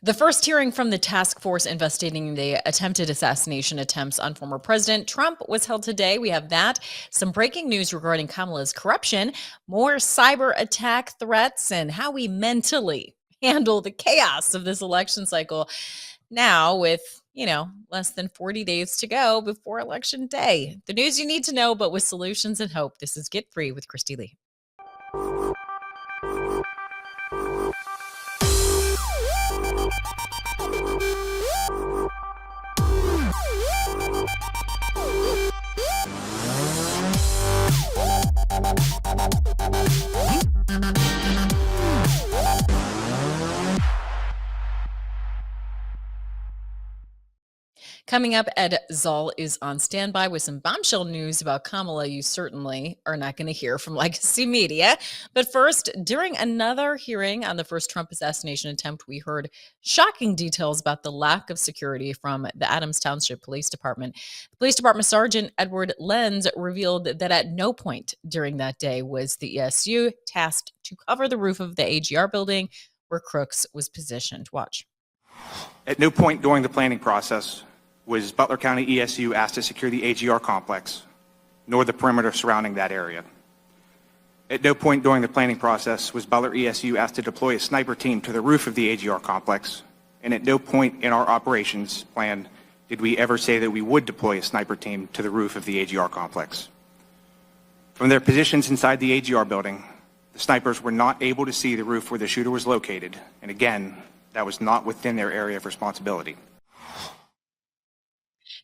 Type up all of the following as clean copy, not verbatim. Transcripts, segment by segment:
The first hearing from the task force investigating the attempted assassination attempts on former President Trump was held today. We have that, some breaking news regarding Kamala's corruption, more cyber attack threats, and how we mentally handle the chaos of this election cycle now with, less than 40 days to go before Election Day. The news you need to know, but with solutions and hope. This is Get Free with KRISTI LEIGH. Coming up, Ed Zoll is on standby with some bombshell news about Kamala you certainly are not going to hear from legacy media. But first, during another hearing on the first Trump assassination attempt, we heard shocking details about the lack of security from the Adams Township Police Department. The Police Department Sergeant Edward Lenz revealed that at no point during that day was the ESU tasked to cover the roof of the AGR building where Crooks was positioned. Watch. At no point during the planning process was Butler County ESU asked to secure the AGR complex, nor the perimeter surrounding that area. At no point during the planning process was Butler ESU asked to deploy a sniper team to the roof of the AGR complex, and at no point in our operations plan did we ever say that we would deploy a sniper team to the roof of the AGR complex. From their positions inside the AGR building, the snipers were not able to see the roof where the shooter was located, and again, that was not within their area of responsibility.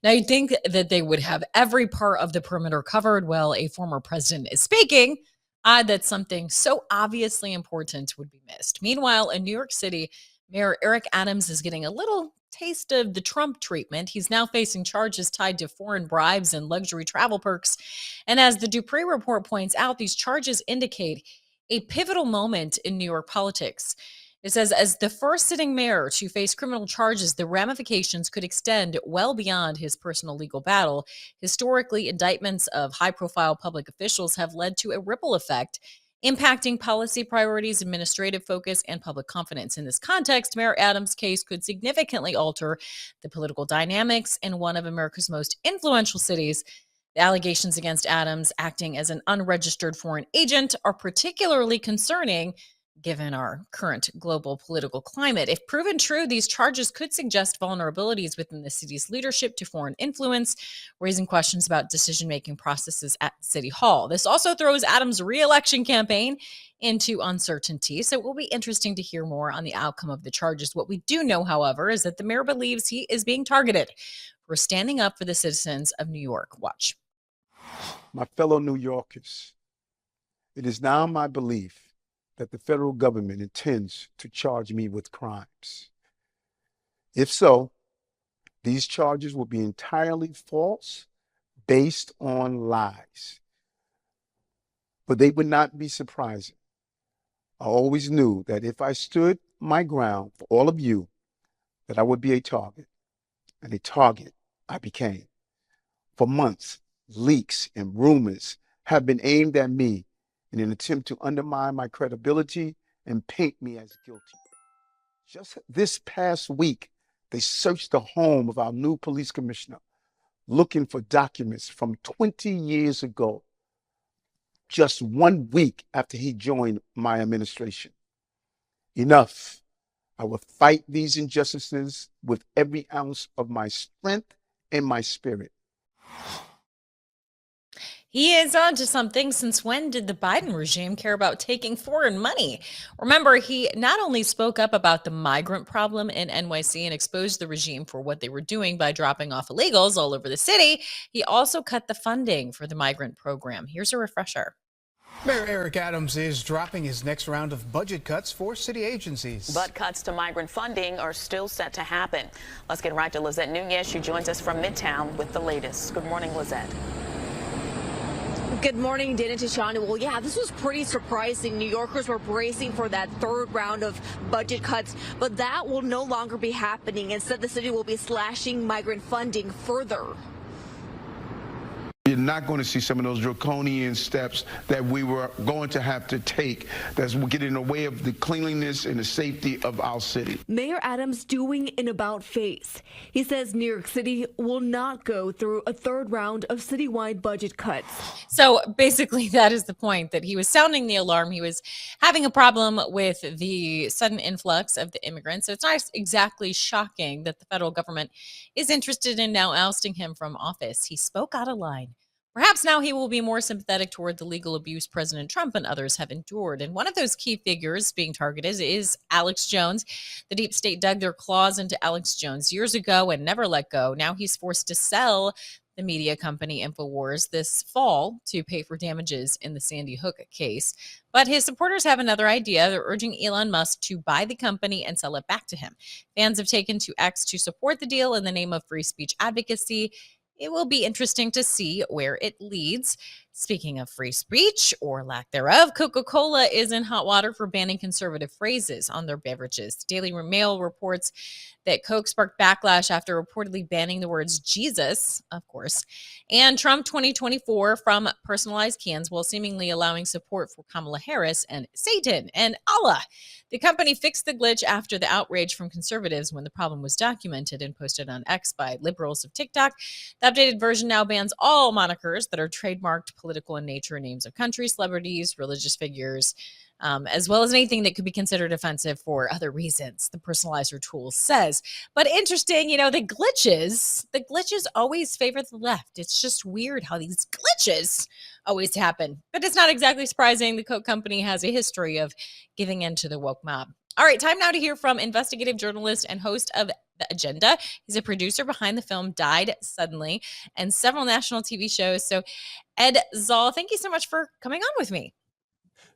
Now, you'd think that they would have every part of the perimeter covered while a former president is speaking. Odd that something so obviously important would be missed. Meanwhile, in New York City, Mayor Eric Adams is getting a little taste of the Trump treatment. He's now facing charges tied to foreign bribes and luxury travel perks. And as the Dupree report points out, these charges indicate a pivotal moment in New York politics. It says, as the first sitting mayor to face criminal charges, the ramifications could extend well beyond his personal legal battle. Historically, indictments of high-profile public officials have led to a ripple effect, impacting policy priorities, administrative focus, and public confidence. In this context, Mayor Adams' case could significantly alter the political dynamics in one of America's most influential cities. The allegations against Adams acting as an unregistered foreign agent are particularly concerning given our current global political climate. If proven true, these charges could suggest vulnerabilities within the city's leadership to foreign influence, raising questions about decision-making processes at City Hall. This also throws Adams' re-election campaign into uncertainty, so it will be interesting to hear more on the outcome of the charges. What we do know, however, is that the mayor believes he is being targeted for standing up for the citizens of New York. Watch. My fellow New Yorkers, it is now my belief that the federal government intends to charge me with crimes. If so, these charges will be entirely false, based on lies. But they would not be surprising. I always knew that if I stood my ground for all of you, that I would be a target, and a target I became. For months, leaks and rumors have been aimed at me in an attempt to undermine my credibility and paint me as guilty. Just this past week, they searched the home of our new police commissioner, looking for documents from 20 years ago, just 1 week after he joined my administration. Enough. I will fight these injustices with every ounce of my strength and my spirit. He is on to something. Since when did the Biden regime care about taking foreign money? Remember, he not only spoke up about the migrant problem in NYC and exposed the regime for what they were doing by dropping off illegals all over the city, he also cut the funding for the migrant program. Here's a refresher. Mayor Eric Adams is dropping his next round of budget cuts for city agencies. But cuts to migrant funding are still set to happen. Let's get right to Lizette Nunez. She joins us from Midtown with the latest. Good morning, Lizette. Good morning, Dana Tishani. Well, yeah, this was pretty surprising. New Yorkers were bracing for that third round of budget cuts, but that will no longer be happening. Instead, the city will be slashing migrant funding further. you're not going to see some of those draconian steps that we were going to have to take that's getting in the way of the cleanliness and the safety of our city. Mayor Adams doing an about-face. He says New York City will not go through a third round of citywide budget cuts. So basically, that is the point, that he was sounding the alarm. He was having a problem with the sudden influx of the immigrants. So it's not exactly shocking that the federal government is interested in now ousting him from office. He spoke out of line. Perhaps now he will be more sympathetic toward the legal abuse President Trump and others have endured. And one of those key figures being targeted is Alex Jones. The deep state dug their claws into Alex Jones years ago and never let go. Now he's forced to sell the media company InfoWars this fall to pay for damages in the Sandy Hook case. But his supporters have another idea. They're urging Elon Musk to buy the company and sell it back to him. Fans have taken to X to support the deal in the name of free speech advocacy. It will be interesting to see where it leads. Speaking of free speech or lack thereof, Coca-Cola is in hot water for banning conservative phrases on their beverages. The Daily Mail reports that Coke sparked backlash after reportedly banning the words Jesus, of course, and Trump 2024 from personalized cans while seemingly allowing support for Kamala Harris and Satan and Allah. The company fixed the glitch after the outrage from conservatives when the problem was documented and posted on X by liberals of TikTok. The updated version now bans all monikers that are trademarked political in nature, names of countries, celebrities, religious figures, as well as anything that could be considered offensive for other reasons, the personalizer tool says. But interesting, the glitches always favor the left. It's just weird how these glitches always happen. But it's not exactly surprising. The Coke company has a history of giving in to the woke mob. All right, time now to hear from investigative journalist and host of The Agenda. He's a producer behind the film Died Suddenly and several national TV shows. So Ed Zoll, thank you so much for coming on with me.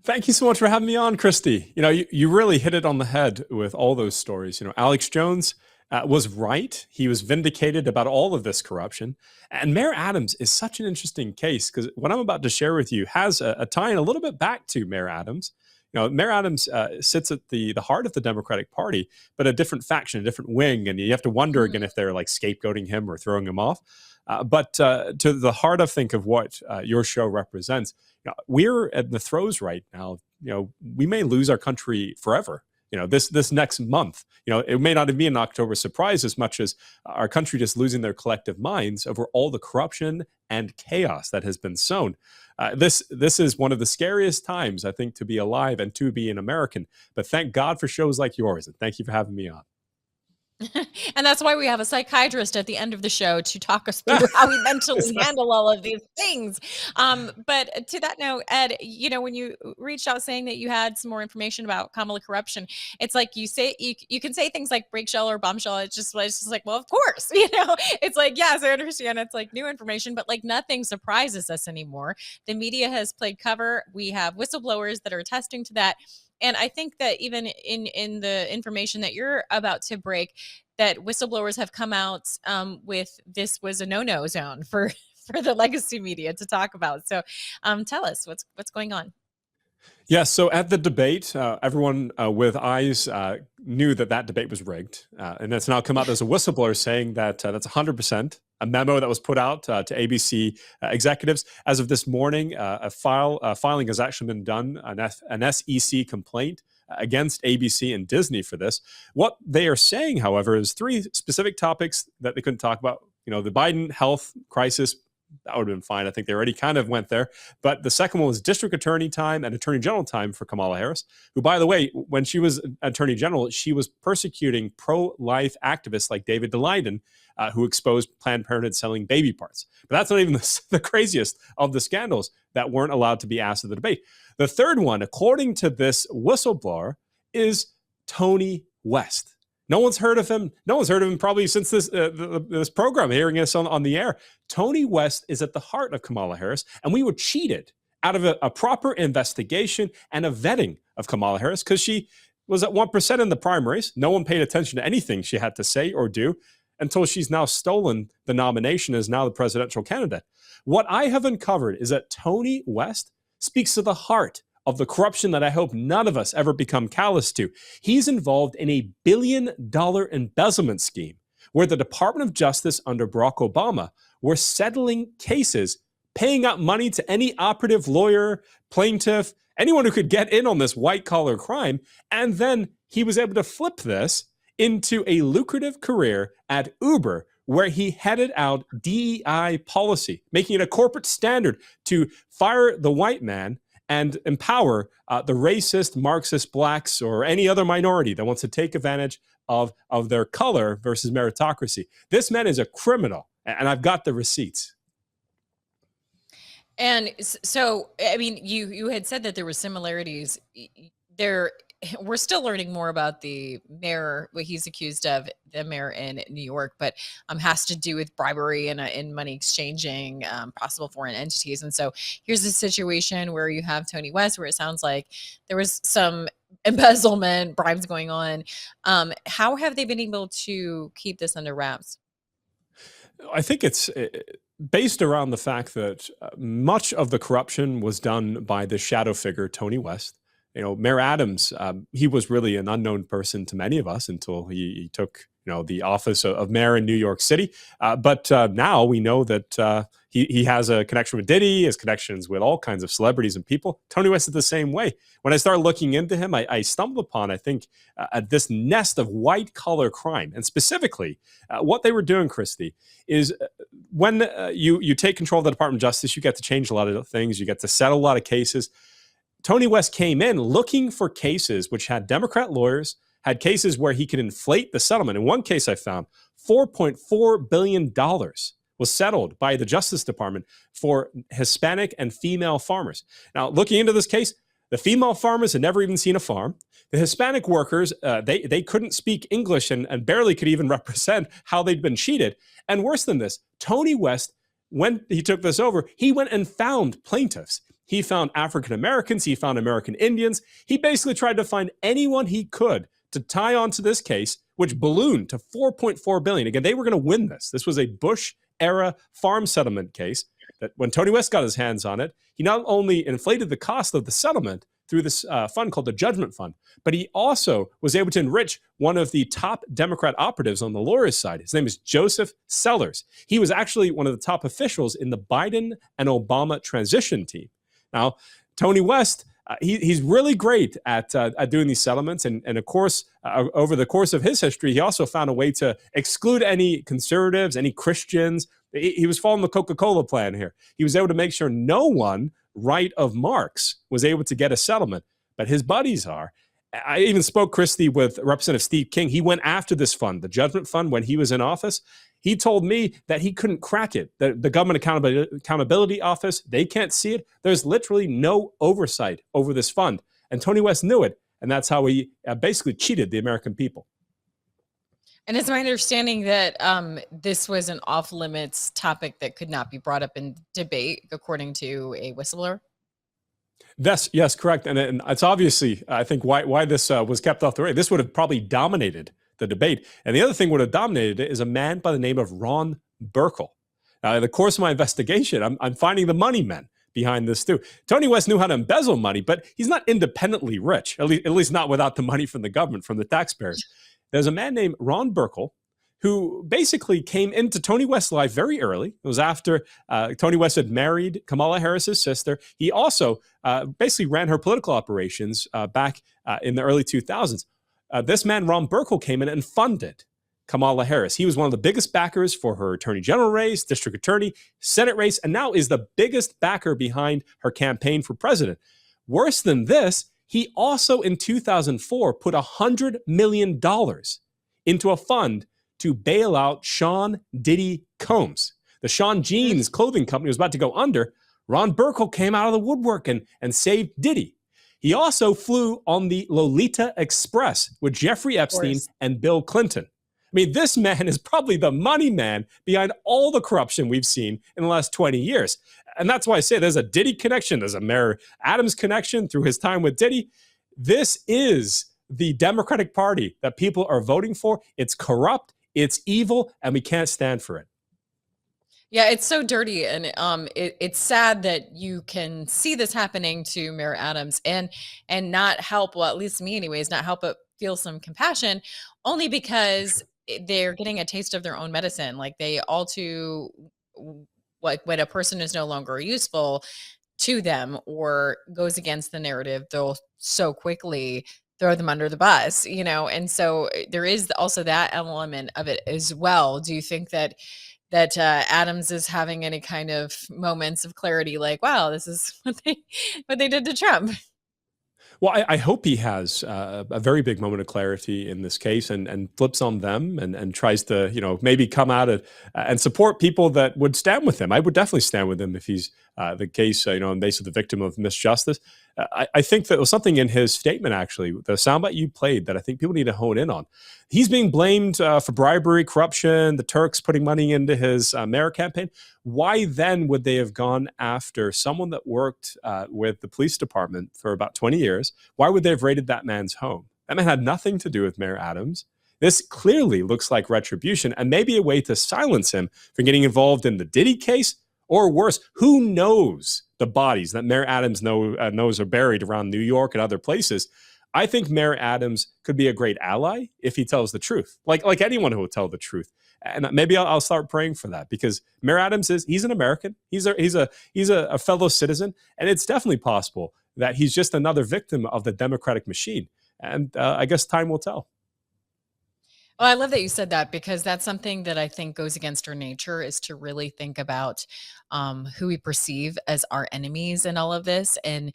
Thank you so much for having me on, Kristi. You really hit it on the head with all those stories. Alex Jones was right. He was vindicated about all of this corruption. And Mayor Adams is such an interesting case because what I'm about to share with you has a tie-in a little bit back to Mayor Adams. Mayor Adams sits at the heart of the Democratic Party, but a different faction, a different wing. And you have to wonder again if they're like scapegoating him or throwing him off. But to the heart, I think, of what your show represents, we're at the throes right now. We may lose our country forever. This next month, it may not be an October surprise as much as our country just losing their collective minds over all the corruption and chaos that has been sown. This is one of the scariest times, I think, to be alive and to be an American. But thank God for shows like yours, and thank you for having me on. And that's why we have a psychiatrist at the end of the show to talk us through how we mentally handle all of these things. But to that note, Ed, when you reached out saying that you had some more information about Kamala corruption, it's like you say you can say things like Breakshell or Bombshell. It's just like, well, of course, it's like, yes, I understand. It's like new information, but like nothing surprises us anymore. The media has played cover. We have whistleblowers that are attesting to that. And I think that even in the information that you're about to break, that whistleblowers have come out with this was a no-no zone for the legacy media to talk about. So tell us what's going on. Yeah, so at the debate, everyone with eyes knew that debate was rigged. And it's now come out as a whistleblower saying that that's 100%. A memo that was put out to ABC executives. As of this morning, filing has actually been done, an SEC complaint against ABC and Disney for this. What they are saying, however, is three specific topics that they couldn't talk about. The Biden health crisis, that would have been fine. I think they already kind of went there. But the second one was district attorney time and attorney general time for Kamala Harris, who, by the way, when she was attorney general, she was persecuting pro-life activists like David DeLeiden, who exposed Planned Parenthood selling baby parts. But that's not even the craziest of the scandals that weren't allowed to be asked at the debate. The third one, according to this whistleblower, is Tony West. No one's heard of him. No one's heard of him probably since this program, hearing us on the air. Tony West is at the heart of Kamala Harris, and we were cheated out of a proper investigation and a vetting of Kamala Harris because she was at 1% in the primaries. No one paid attention to anything she had to say or do until she's now stolen the nomination as now the presidential candidate. What I have uncovered is that Tony West speaks to the heart of the corruption that I hope none of us ever become callous to. He's involved in $1 billion embezzlement scheme where the Department of Justice under Barack Obama were settling cases paying out money to any operative, lawyer, plaintiff, anyone who could get in on this white-collar crime. And then he was able to flip this into a lucrative career at Uber, where he headed out DEI policy, making it a corporate standard to fire the white man and empower the racist, Marxist blacks or any other minority that wants to take advantage of their color versus meritocracy. This man is a criminal, and I've got the receipts. And so, I mean, you had said that there were similarities there. We're still learning more about the mayor, what he's accused of, the mayor in New York, but has to do with bribery and money exchanging, possible foreign entities. And so here's a situation where you have Tony West, where it sounds like there was some embezzlement, bribes going on. How have they been able to keep this under wraps? I think it's based around the fact that much of the corruption was done by the shadow figure, Tony West. You know, Mayor Adams, he was really an unknown person to many of us until he took, the office of mayor in New York City. But now we know that he has a connection with Diddy, has connections with all kinds of celebrities and people. Tony West is the same way. When I started looking into him, I stumbled upon, I think, this nest of white-collar crime. And specifically, what they were doing, KRISTI, is when you take control of the Department of Justice, you get to change a lot of things. You get to settle a lot of cases. Tony West came in looking for cases which had Democrat lawyers, had cases where he could inflate the settlement. In one case I found, $4.4 billion was settled by the Justice Department for Hispanic and female farmers. Now, looking into this case, the female farmers had never even seen a farm. The Hispanic workers, they couldn't speak English and barely could even represent how they'd been cheated. And worse than this, Tony West, when he took this over, he went and found plaintiffs. He found African Americans. He found American Indians. He basically tried to find anyone he could to tie onto this case, which ballooned to $4.4 billion. Again, they were going to win this. This was a Bush-era farm settlement case that when Tony West got his hands on it, he not only inflated the cost of the settlement through this fund called the Judgment Fund, but he also was able to enrich one of the top Democrat operatives on the lawyer's side. His name is Joseph Sellers. He was actually one of the top officials in the Biden and Obama transition team. Now, Tony West, he's really great at doing these settlements. And of course, over the course of his history, he also found a way to exclude any conservatives, any Christians. He was following the Coca-Cola plan here. He was able to make sure no one right of Marx was able to get a settlement, but his buddies are. I even spoke, KRISTI, with Representative Steve King. He went after this fund, the Judgment Fund, when he was in office. He told me that he couldn't crack it. The Government Accountability Office, they can't see it. There's literally no oversight over this fund. And Tony West knew it. And that's how he basically cheated the American people. And it's my understanding that this was an off-limits topic that could not be brought up in debate, according to a whistleblower. Yes, correct. And it's obviously, I think, why this was kept off the radar. This would have probably dominated the debate. And the other thing would have dominated it is a man by the name of Ron Burkle. Now, in the course of my investigation, I'm finding the money men behind this too. Tony West knew how to embezzle money, but he's not independently rich, at least not without the money from the government, from the taxpayers. There's a man named Ron Burkle who basically came into Tony West's life very early. It was after Tony West had married Kamala Harris's sister. He also basically ran her political operations back in the early 2000s. This man, Ron Burkle, came in and funded Kamala Harris. He was one of the biggest backers for her attorney general race, district attorney, Senate race, and now is the biggest backer behind her campaign for president. Worse than this, he also in 2004 put $100 million into a fund to bail out Sean Diddy Combs. The Sean Jeans clothing company was about to go under. Ron Burkle came out of the woodwork and saved Diddy. He also flew on the Lolita Express with Jeffrey Epstein and Bill Clinton. I mean, this man is probably the money man behind all the corruption we've seen in the last 20 years. And that's why I say there's a Diddy connection. There's a Mayor Adams connection through his time with Diddy. This is the Democratic Party that people are voting for. It's corrupt, it's evil, and we can't stand for it. Yeah, it's so dirty, and it's sad that you can see this happening to Mayor Adams and not help, well, at least me anyways, not help but feel some compassion, only because they're getting a taste of their own medicine. Like, they all too like when a person is no longer useful to them or goes against the narrative, they'll so quickly throw them under the bus, and so there is also that element of it as well. Do you think that Adams is having any kind of moments of clarity, like, wow, this is what they did to Trump? Well, I hope he has a very big moment of clarity in this case and flips on them and tries to, maybe come out and support people that would stand with him. I would definitely stand with him if he's the case, and basically the victim of misjustice. I think that was something in his statement, actually, the soundbite you played, that I think people need to hone in on. He's being blamed for bribery, corruption, the Turks putting money into his mayor campaign. Why then would they have gone after someone that worked with the police department for about 20 years? Why would they have raided that man's home? That man had nothing to do with Mayor Adams. This clearly looks like retribution and maybe a way to silence him from getting involved in the Diddy case, or worse, who knows the bodies that Mayor Adams knows are buried around New York and other places. I think Mayor Adams could be a great ally if he tells the truth, like anyone who will tell the truth. And maybe I'll start praying for that, because Mayor Adams he's an American. He's a fellow citizen, and it's definitely possible that he's just another victim of the Democratic machine. And I guess time will tell. Well, I love that you said that, because that's something that I think goes against our nature, is to really think about who we perceive as our enemies in all of this, and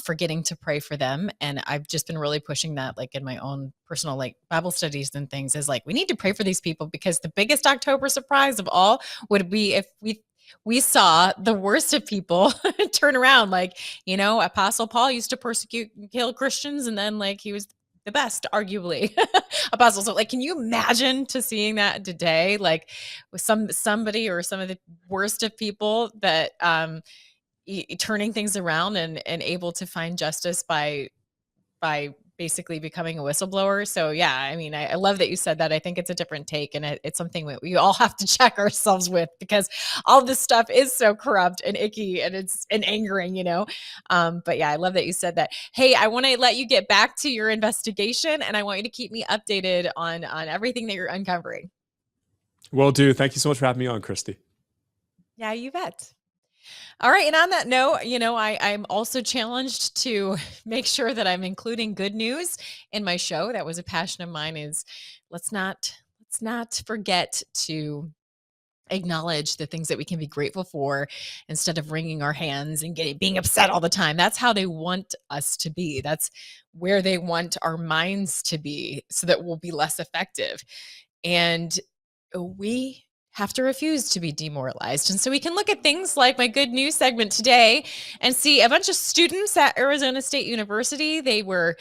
forgetting to pray for them. And I've just been really pushing that, like in my own personal Bible studies and things, is like, we need to pray for these people, because the biggest October surprise of all would be if we saw the worst of people turn around. Apostle Paul used to persecute and kill Christians, and then he was the best, arguably, apostle. So can you imagine seeing that today, with somebody or some of the worst of people that turning things around and able to find justice by basically becoming a whistleblower. So yeah, I love that you said that. I think it's a different take, and it's something that we all have to check ourselves with, because all this stuff is so corrupt and icky, and it's angering, but yeah, I love that you said that. Hey, I want to let you get back to your investigation, and I want you to keep me updated on everything that you're uncovering. Will do. Thank you so much for having me on, Kristi. Yeah, you bet. All right. And on that note, I'm also challenged to make sure that I'm including good news in my show. That was a passion of mine, is let's not forget to acknowledge the things that we can be grateful for, instead of wringing our hands and being upset all the time. That's how they want us to be. That's where they want our minds to be, so that we'll be less effective. And we have to refuse to be demoralized. And so we can look at things like my good news segment today and see a bunch of students at Arizona State University. They were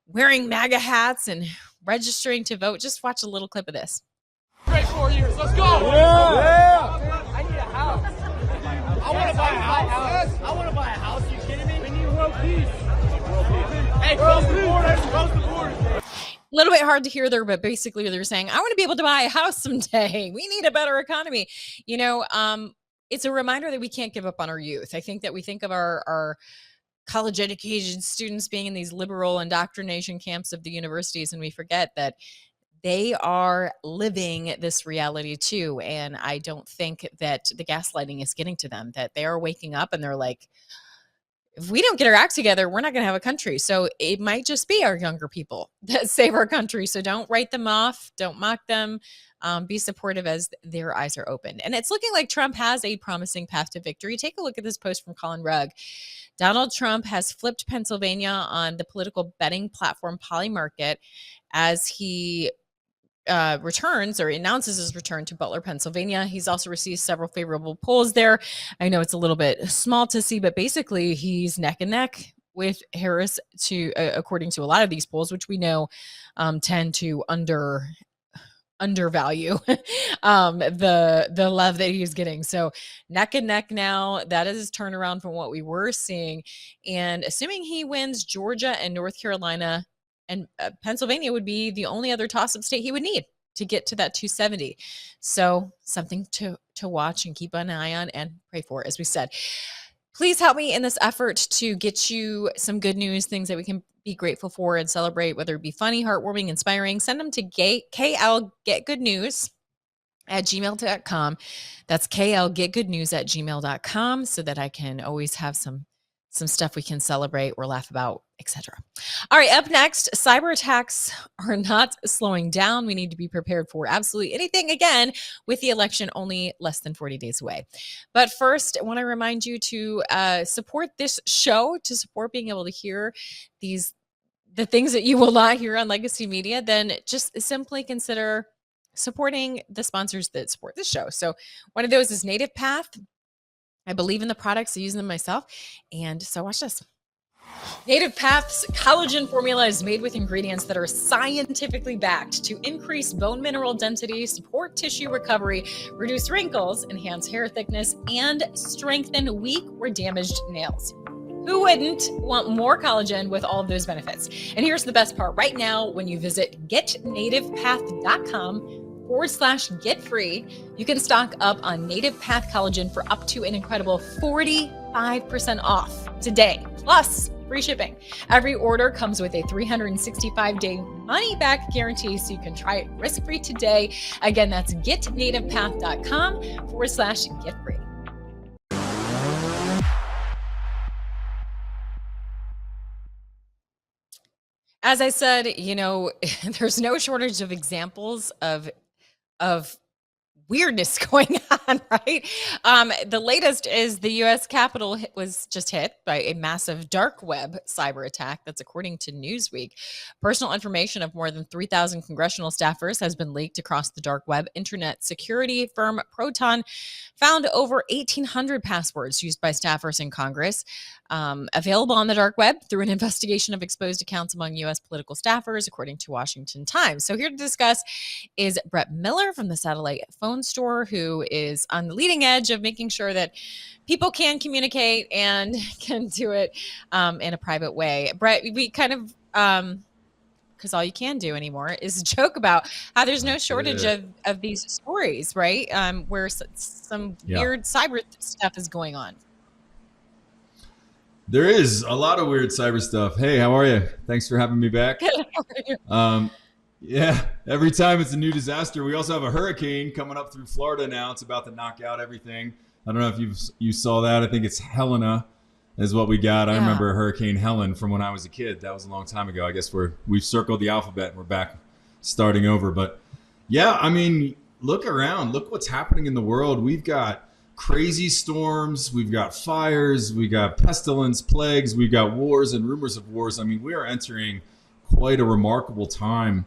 wearing MAGA hats and registering to vote. Just watch a little clip of this. Great 4 years. Let's go. Yeah. I need a house. I want to buy a house. I want to buy a house. Are you kidding me? We need world peace. Hey, close the borders. Close the borders. A little bit hard to hear there, but basically they're saying, I want to be able to buy a house someday. We need a better economy. It's a reminder that we can't give up on our youth. I think that we think of our college educated students being in these liberal indoctrination camps of the universities, and we forget that they are living this reality too. And I don't think that the gaslighting is getting to them, that they are waking up and they're like, if we don't get our act together, we're not going to have a country. So it might just be our younger people that save our country. So don't write them off. Don't mock them. Be supportive as their eyes are opened. And it's looking like Trump has a promising path to victory. Take a look at this post from Colin Rugg. Donald Trump has flipped Pennsylvania on the political betting platform Polymarket as he returns or announces his return to Butler, Pennsylvania. He's also received several favorable polls there. I know it's a little bit small to see, but basically he's neck and neck with Harris according to a lot of these polls, which we know tend to undervalue the love that he's getting. So neck and neck now. That is his turnaround from what we were seeing. And assuming he wins Georgia and North Carolina, and Pennsylvania would be the only other toss-up state he would need to get to that 270. So something to watch and keep an eye on and pray for, as we said. Please help me in this effort to get you some good news, things that we can be grateful for and celebrate, whether it be funny, heartwarming, inspiring. Send them to KL Get Good News at gmail.com. That's klgetgoodnews@gmail.com, so that I can always have some stuff we can celebrate or laugh about, etc. All right, up next, cyber attacks are not slowing down. We need to be prepared for absolutely anything, again, with the election only less than 40 days away. But first, I want to remind you to support this show, to support being able to hear the things that you will not hear on legacy media. Then just simply consider supporting the sponsors that support this show. So one of those is Native Path. I believe in the products. I use them myself. And so watch this. Native Path's collagen formula is made with ingredients that are scientifically backed to increase bone mineral density, support tissue recovery, reduce wrinkles, enhance hair thickness, and strengthen weak or damaged nails. Who wouldn't want more collagen with all of those benefits? And here's the best part. Right now, when you visit getnativepath.com/get free, you can stock up on Native Path collagen for up to an incredible 45% off today, plus free shipping. Every order comes with a 365-day money-back guarantee, so you can try it risk-free today. Again, that's getnativepath.com/get free. As I said, there's no shortage of examples of weirdness going on, right? The latest is the U.S. Capitol was just hit by a massive dark web cyber attack. That's according to Newsweek. Personal information of more than 3,000 congressional staffers has been leaked across the dark web. Internet security firm Proton found over 1,800 passwords used by staffers in Congress, available on the dark web through an investigation of exposed accounts among U.S. political staffers, according to Washington Times. So here to discuss is Brett Miller from the Satellite Phone Store, who is on the leading edge of making sure that people can communicate and can do it in a private way. Brett, we kind of, because all you can do anymore is joke about how there's no shortage of these stories, right? Where some weird cyber stuff is going on. There is a lot of weird cyber stuff. Hey, how are you? Thanks for having me back. Yeah, every time it's a new disaster. We also have a hurricane coming up through Florida now. It's about to knock out everything. I don't know if you saw that. I think it's Helena is what we got. I remember Hurricane Helen from when I was a kid. That was a long time ago. I guess we've circled the alphabet and we're back starting over. But yeah, I mean, look around. Look what's happening in the world. We've got crazy storms. We've got fires. We got pestilence, plagues. We've got wars and rumors of wars. I mean, we are entering quite a remarkable time.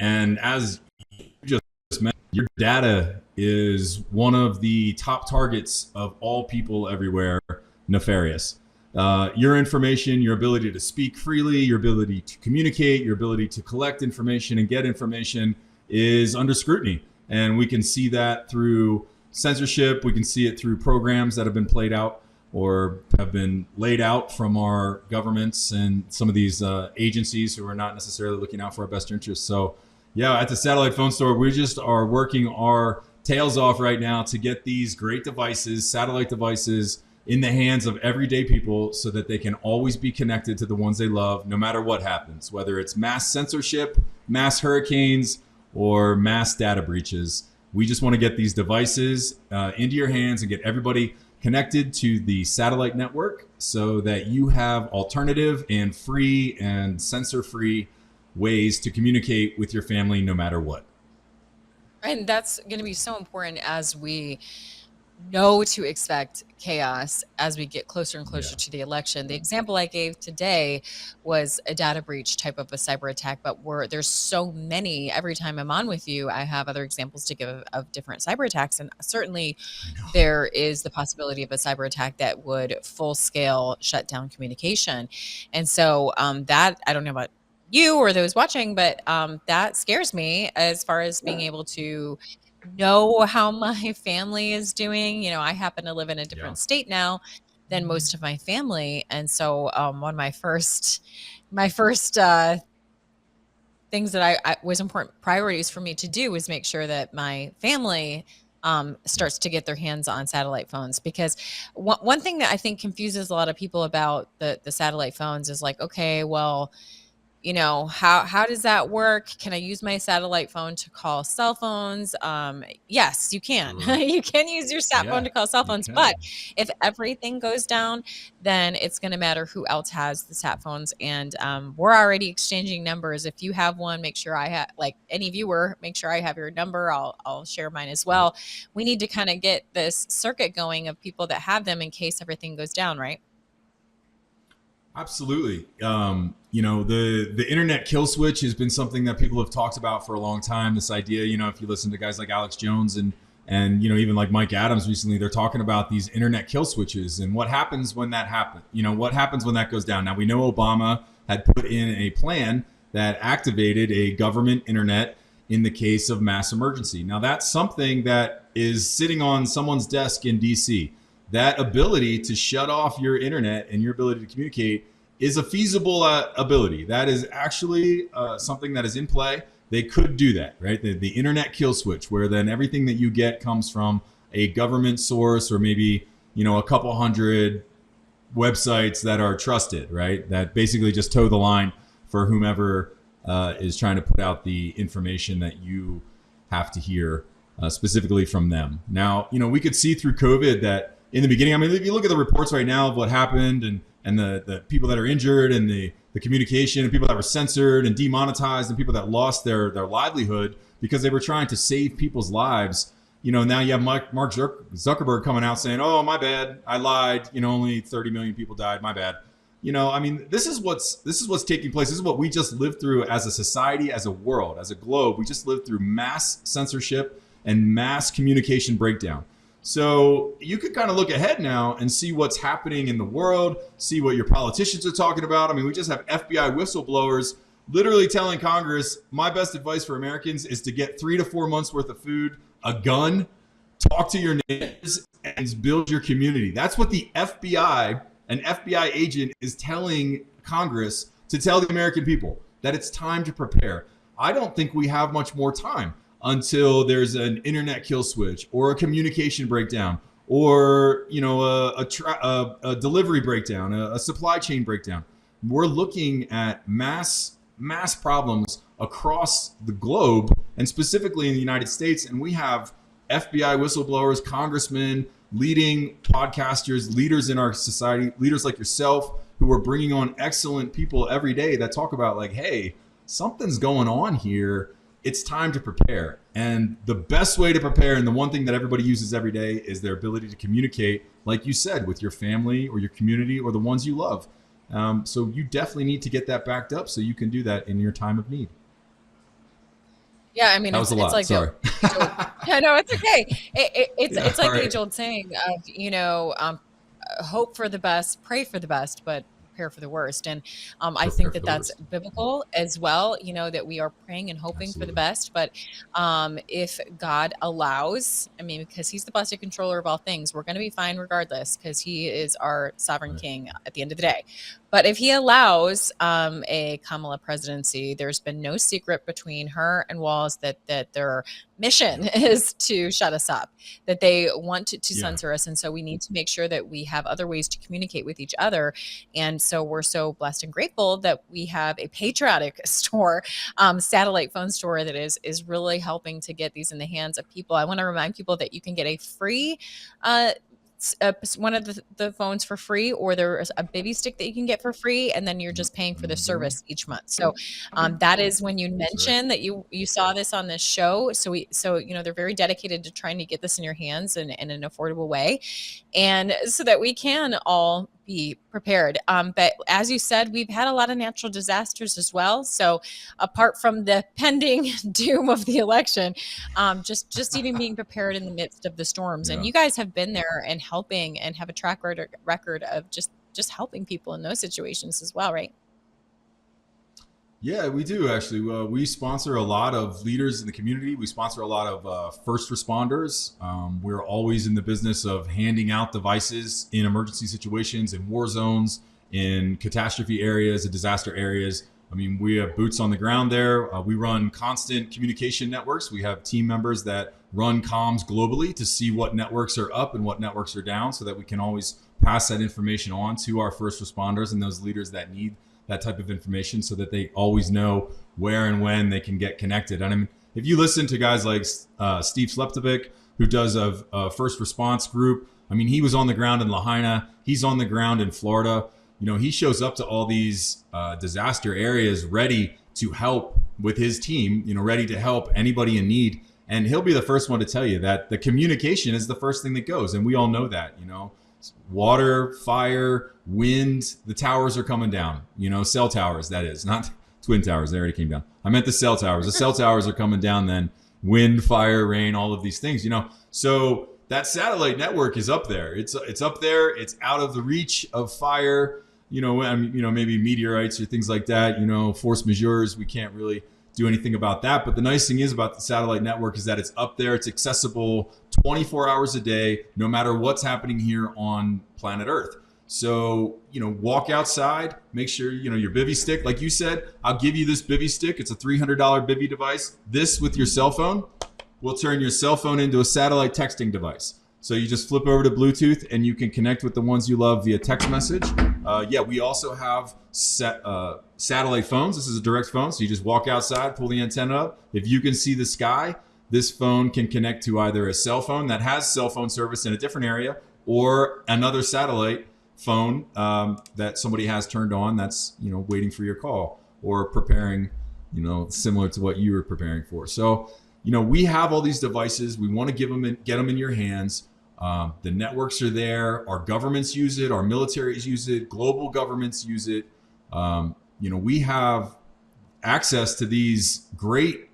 And as you just mentioned, your data is one of the top targets of all people everywhere, nefarious. Your information, your ability to speak freely, your ability to communicate, your ability to collect information and get information is under scrutiny. And we can see that through censorship. We can see it through programs that have been played out or have been laid out from our governments and some of these agencies who are not necessarily looking out for our best interests. So yeah, at the Satellite Phone Store, we just are working our tails off right now to get these great devices, satellite devices, in the hands of everyday people so that they can always be connected to the ones they love, no matter what happens, whether it's mass censorship, mass hurricanes, or mass data breaches. We just want to get these devices into your hands and get everybody connected to the satellite network so that you have alternative and free and censor-free ways to communicate with your family no matter what. And that's going to be so important as we know to expect chaos as we get closer and closer to the election. The example I gave today was a data breach type of a cyber attack, but there's so many. Every time I'm on with you, I have other examples to give of different cyber attacks. And certainly there is the possibility of a cyber attack that would full scale shut down communication. And so that, I don't know about you or those watching, but that scares me as far as being able to know how my family is doing. I happen to live in a different state now than most of my family. And so one of my first things that I was important priorities for me to do was make sure that my family starts to get their hands on satellite phones, because one thing that I think confuses a lot of people about the satellite phones is like, okay, well, you know, how does that work? Can I use my satellite phone to call cell phones? Yes, you can. You can use your sat phone to call cell phones, but if everything goes down, then it's going to matter who else has the sat phones. And we're already exchanging numbers. If you have one, make sure I have, like any viewer, make sure I have your number. I'll share mine as well. We need to kind of get this circuit going of people that have them in case everything goes down, right? Absolutely. You know, the internet kill switch has been something that people have talked about for a long time. This idea, you know, if you listen to guys like Alex Jones and you know, even like Mike Adams recently, they're talking about these internet kill switches and what happens when that happens. You know, what happens when that goes down. Now, we know Obama had put in a plan that activated a government internet in the case of mass emergency. Now, that's something that is sitting on someone's desk in DC. That ability to shut off your internet and your ability to communicate is a feasible ability. That is actually something that is in play. They could do that, right? The internet kill switch, where then everything that you get comes from a government source or maybe, you know, a couple hundred websites that are trusted, right? That basically just toe the line for whomever is trying to put out the information that you have to hear specifically from them. Now, you know, we could see through COVID that in the beginning, I mean, if you look at the reports right now of what happened and the people that are injured and the communication and people that were censored and demonetized and people that lost their livelihood because they were trying to save people's lives. You know, now you have Mark Zuckerberg coming out saying, oh, my bad, I lied. You know, only 30 million people died. My bad. You know, I mean, this is what's taking place. This is what we just lived through as a society, as a world, as a globe. We just lived through mass censorship and mass communication breakdown. So you could kind of look ahead now and see what's happening in the world, see what your politicians are talking about. I mean, we just have FBI whistleblowers literally telling Congress, my best advice for Americans is to get 3 to 4 months worth of food, a gun, talk to your neighbors, and build your community. That's what the FBI, an FBI agent, is telling Congress to tell the American people, that it's time to prepare. I don't think we have much more time until there's an internet kill switch or a communication breakdown or, you know, a delivery breakdown, a supply chain breakdown. We're looking at mass problems across the globe and specifically in the United States. And we have FBI whistleblowers, congressmen, leading podcasters, leaders in our society, leaders like yourself, who are bringing on excellent people every day that talk about like, hey, something's going on here. It's time to prepare. And the best way to prepare, and the one thing that everybody uses every day, is their ability to communicate, like you said, with your family or your community or the ones you love. So you definitely need to get that backed up so you can do that in your time of need. Yeah, I mean, that was a lot. Like Sorry. Yeah, no, it's okay. It's like right. the age-old saying of, you know, hope for the best, pray for the best, but prepare for the worst. And I think that that's biblical as well, you know, that we are praying and hoping for the best. But if God allows, I mean, because he's the blessed controller of all things, we're going to be fine regardless, because he is our sovereign king at the end of the day. But if he allows a Kamala presidency, there's been no secret between her and Walz that their mission is to shut us up, that they want to censor us. And so we need to make sure that we have other ways to communicate with each other. And so we're so blessed and grateful that we have a patriotic store, satellite phone store that is really helping to get these in the hands of people. I want to remind people that you can get a free one of the phones for free, or there's a bivy stick that you can get for free, and then you're just paying for the service each month. So that is when you mentioned that you saw this on this show. So you know, they're very dedicated to trying to get this in your hands in an affordable way, and so that we can all be prepared. But as you said, we've had a lot of natural disasters as well. So apart from the pending doom of the election, just even being prepared in the midst of the storms. And you guys have been there and helping and have a track record of just helping people in those situations as well, right? Yeah, we do actually. We sponsor a lot of leaders in the community. We sponsor a lot of first responders. We're always in the business of handing out devices in emergency situations, in war zones, in catastrophe areas, and disaster areas. I mean, we have boots on the ground there. We run constant communication networks. We have team members that run comms globally to see what networks are up and what networks are down, so that we can always pass that information on to our first responders and those leaders that need that type of information so that they always know where and when they can get connected. And I mean, if you listen to guys like Steve Sleptovic, who does a first response group, I mean, he was on the ground in Lahaina. He's on the ground in Florida. You know, he shows up to all these disaster areas ready to help with his team, you know, ready to help anybody in need. And he'll be the first one to tell you that the communication is the first thing that goes. And we all know that, you know, water, fire, wind, the towers are coming down, you know, cell towers, that is, not twin towers. They already came down. I meant the cell towers. The cell towers are coming down then. Wind, fire, rain, all of these things, you know. So that satellite network is up there. It's up there. It's out of the reach of fire, you know, maybe meteorites or things like that, you know, force majeures. We can't really do anything about that. But the nice thing is about the satellite network is that it's up there. It's accessible 24 hours a day, no matter what's happening here on planet Earth. So, you know, walk outside, make sure, you know, your bivy stick, like you said, I'll give you this bivy stick. It's a $300 bivy device. This with your cell phone will turn your cell phone into a satellite texting device. So you just flip over to Bluetooth and you can connect with the ones you love via text message. Yeah, we also have satellite phones. This is a direct phone. So you just walk outside, pull the antenna up. If you can see the sky, this phone can connect to either a cell phone that has cell phone service in a different area or another satellite phone that somebody has turned on that's, you know, waiting for your call or preparing, you know, similar to what you were preparing for. So, you know, we have all these devices. We want to get them in your hands. The networks are there. Our governments use it. Our militaries use it. Global governments use it. You know, we have access to these great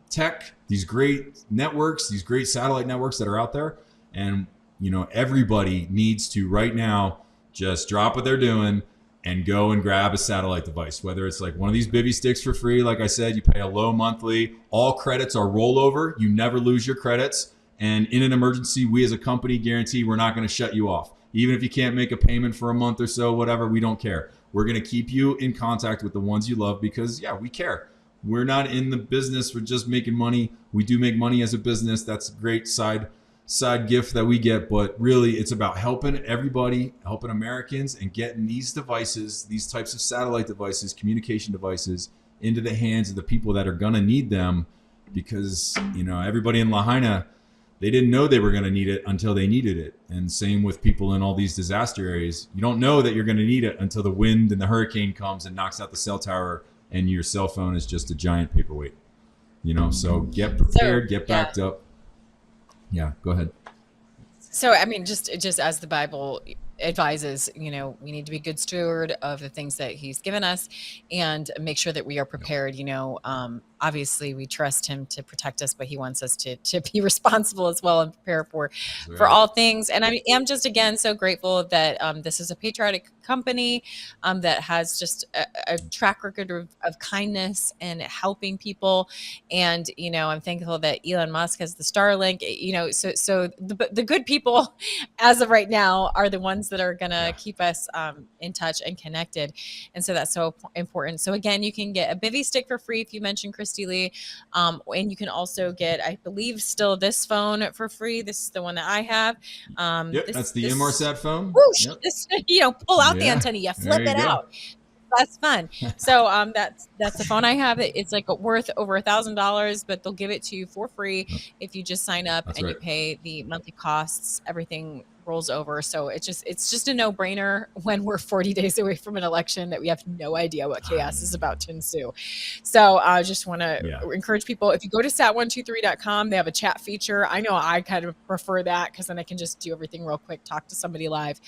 tech, these great networks, these great satellite networks that are out there. And, you know, everybody needs to right now just drop what they're doing and go and grab a satellite device, whether it's like one of these bivy sticks for free. Like I said, you pay a low monthly. All credits are rollover. You never lose your credits. And in an emergency, we as a company guarantee we're not going to shut you off. Even if you can't make a payment for a month or so, whatever, we don't care. We're going to keep you in contact with the ones you love because, yeah, we care. We're not in the business for just making money. We do make money as a business. That's a great side gift that we get, but really it's about helping everybody, helping Americans, and getting these devices, these types of satellite devices, communication devices, into the hands of the people that are going to need them. Because, you know, everybody in Lahaina, they didn't know they were going to need it until they needed it. And same with people in all these disaster areas. You don't know that you're going to need it until the wind and the hurricane comes and knocks out the cell tower and your cell phone is just a giant paperweight. You know, so get prepared, get backed up. Yeah, go ahead. So, I mean, just as the Bible advises, you know, we need to be good steward of the things that he's given us and make sure that we are prepared. You know, obviously we trust him to protect us, but he wants us to be responsible as well and prepare for all things. And I am just, again, so grateful that this is a patriotic company that has just a track record of kindness and helping people. And, you know, I'm thankful that Elon Musk has the Starlink, you know, so the good people as of right now are the ones that are going to keep us in touch and connected. And so that's so important. So again, you can get a bivy stick for free if you mention KRISTI Leigh. And you can also get, I believe, still this phone for free. This is the one that I have. Yep, that's the Inmarsat phone. Whoosh, yep. This, you know, pull out the antenna, you flip it out. That's fun. So that's the phone I have. It's like worth over $1,000, but they'll give it to you for free if you just sign up you pay the monthly costs. Everything rolls over. So it's just a no-brainer when we're 40 days away from an election that we have no idea what chaos is about to ensue. So I just want to encourage people, if you go to sat123.com, they have a chat feature. I know I kind of prefer that because then I can just do everything real quick, talk to somebody live.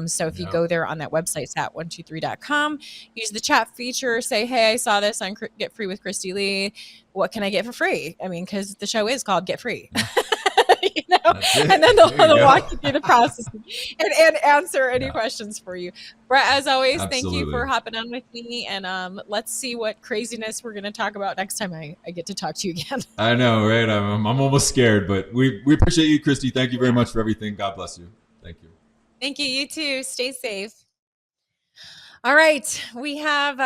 So if you go there on that website, sat123.com, use the chat feature, say, hey, I saw this on Get Free with KRISTI Leigh. What can I get for free? I mean, because the show is called Get Free. You know, and then they'll walk you through the process and answer any questions for you. Brett, as always, thank you for hopping on with me. And let's see what craziness we're going to talk about next time I get to talk to you again. I know, right? I'm almost scared, but we appreciate you, KRISTI. Thank you very much for everything. God bless you. Thank you. Thank you. You too. Stay safe. All right. We have,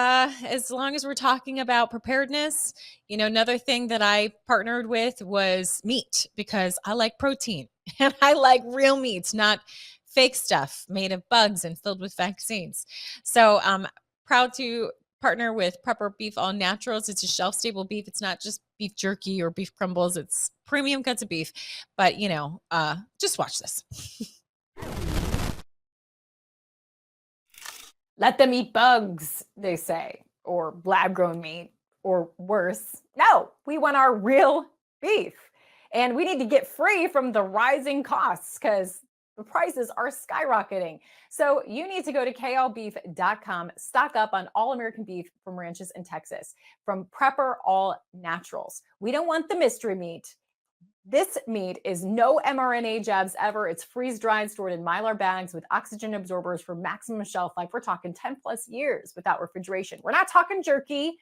as long as we're talking about preparedness, you know, another thing that I partnered with was meat because I like protein and I like real meats, not fake stuff made of bugs and filled with vaccines. So proud to partner with Prepper Beef All Naturals. It's a shelf-stable beef. It's not just beef jerky or beef crumbles. It's premium cuts of beef. But, just watch this. Let them eat bugs, they say, or lab-grown meat, or worse. No, we want our real beef. And we need to get free from the rising costs because the prices are skyrocketing. So you need to go to klbeef.com, stock up on all American beef from ranches in Texas, from Prepper All Naturals. We don't want the mystery meat. This meat is no mRNA jabs ever. It's freeze-dried, stored in Mylar bags with oxygen absorbers for maximum shelf life. We're talking 10 plus years without refrigeration. We're not talking jerky.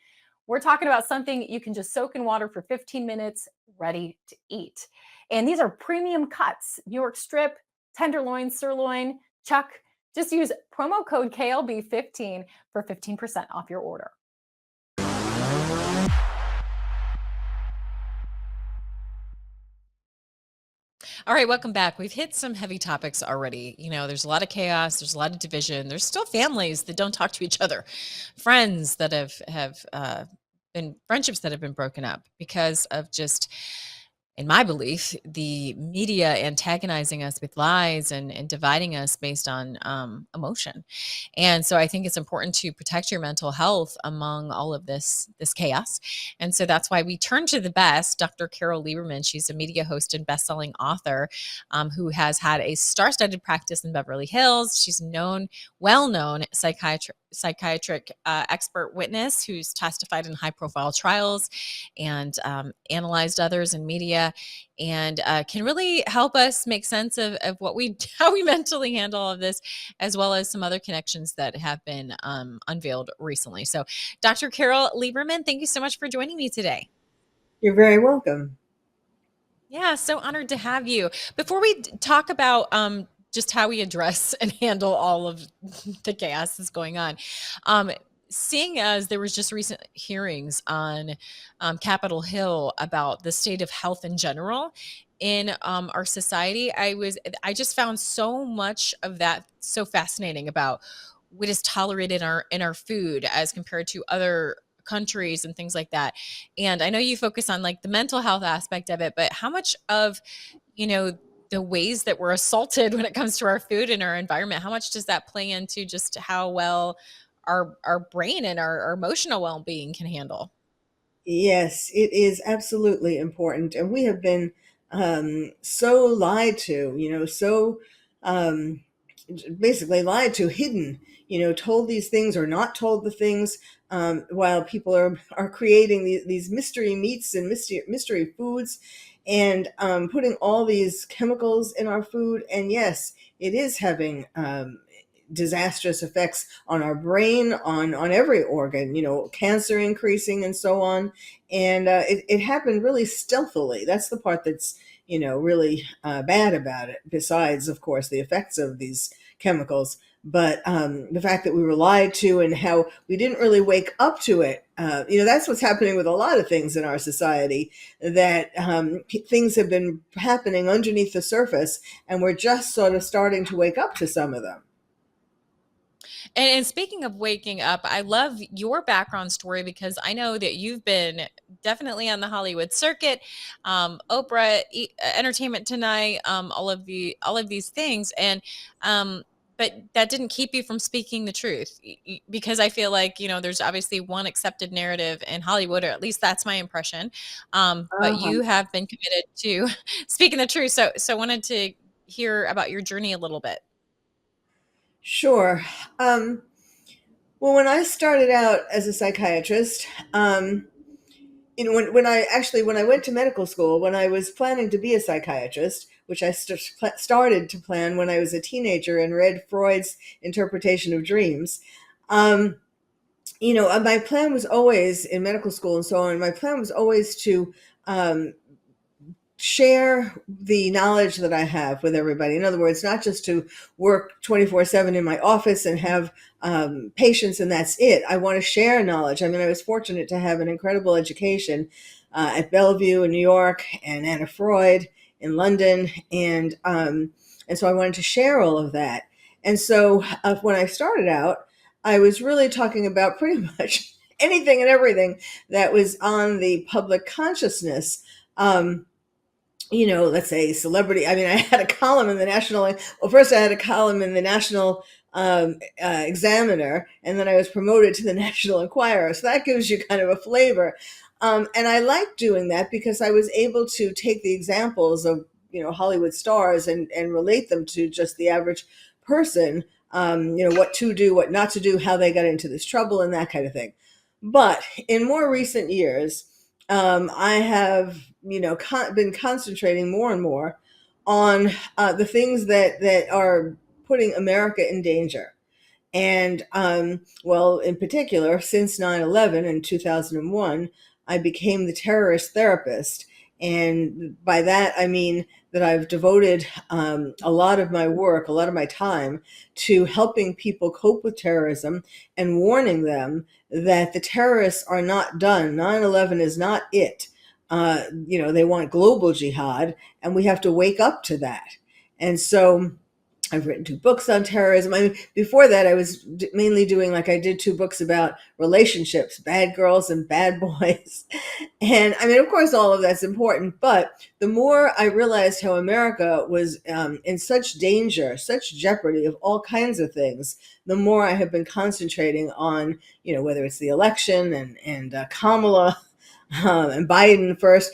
We're talking about something you can just soak in water for 15 minutes, ready to eat. And these are premium cuts: New York strip, tenderloin, sirloin, chuck. Just use promo code KLB15 for 15% off your order. All right, welcome back. We've hit some heavy topics already. There's a lot of chaos. There's a lot of division. There's still families that don't talk to each other, friends that have been friendships that have been broken up because of just, in my belief, the media antagonizing us with lies and dividing us based on emotion. And so I think it's important to protect your mental health among all of this chaos. And so that's why we turn to the best, Dr. Carol Lieberman. She's a media host and best-selling author who has had a star-studded practice in Beverly Hills. She's well-known psychiatric expert witness who's testified in high-profile trials and analyzed others in media, and can really help us make sense of how we mentally handle all of this, as well as some other connections that have been unveiled recently. So Dr. Carol Lieberman, thank you so much for joining me today. You're very welcome. Yeah, so honored to have you. Before we talk about just how we address and handle all of the chaos that's going on, seeing as there was just recent hearings on Capitol Hill about the state of health in general in our society, I just found so much of that so fascinating about what is tolerated in our food as compared to other countries and things like that. And I know you focus on like the mental health aspect of it, but how much of, the ways that we're assaulted when it comes to our food and our environment, how much does that play into just how well our brain and our emotional well-being can handle? Yes, it is absolutely important. And we have been so lied to, so basically lied to, hidden, told these things or not told the things, while people are creating these mystery meats and mystery foods and putting all these chemicals in our food. And yes, it is having disastrous effects on our brain, on every organ, cancer increasing and so on. And it happened really stealthily. That's the part that's, really bad about it, besides, of course, the effects of these chemicals. But the fact that we were lied to and how we didn't really wake up to it, that's what's happening with a lot of things in our society, that things have been happening underneath the surface, and we're just sort of starting to wake up to some of them. And speaking of waking up, I love your background story because I know that you've been definitely on the Hollywood circuit, Oprah, Entertainment Tonight, all of these things, and but that didn't keep you from speaking the truth, because I feel like there's obviously one accepted narrative in Hollywood, or at least that's my impression. But you have been committed to speaking the truth. So I wanted to hear about your journey a little bit. Sure. Well, when I started out as a psychiatrist, when I went to medical school, when I was planning to be a psychiatrist, which I started to plan when I was a teenager and read Freud's interpretation of dreams, my plan was always, in medical school and so on, my plan was always to share the knowledge that I have with everybody. In other words, not just to work 24/7 in my office and have patients and that's it. I want to share knowledge. I mean, I was fortunate to have an incredible education at Bellevue in New York and Anna Freud in London. And so I wanted to share all of that. And so when I started out, I was really talking about pretty much anything and everything that was on the public consciousness. Let's say celebrity. I mean, I had a column in the National. Well, first I had a column in the National Examiner, and then I was promoted to the National Enquirer. So that gives you kind of a flavor. And I like doing that because I was able to take the examples of Hollywood stars and relate them to just the average person. What to do, what not to do, how they got into this trouble, and that kind of thing. But in more recent years, I have been concentrating more and more on the things that are putting America in danger. And in particular, since 9/11 in 2001, I became the terrorist therapist. And by that, I mean that I've devoted a lot of my work, a lot of my time to helping people cope with terrorism and warning them that the terrorists are not done. 9/11 is not it. They want global jihad, and we have to wake up to that. And so I've written 2 books on terrorism. I mean, before that, I was mainly doing, I did 2 books about relationships, bad girls and bad boys. And I mean, of course, all of that's important. But the more I realized how America was in such danger, such jeopardy of all kinds of things, the more I have been concentrating on, whether it's the election and Kamala and Biden first.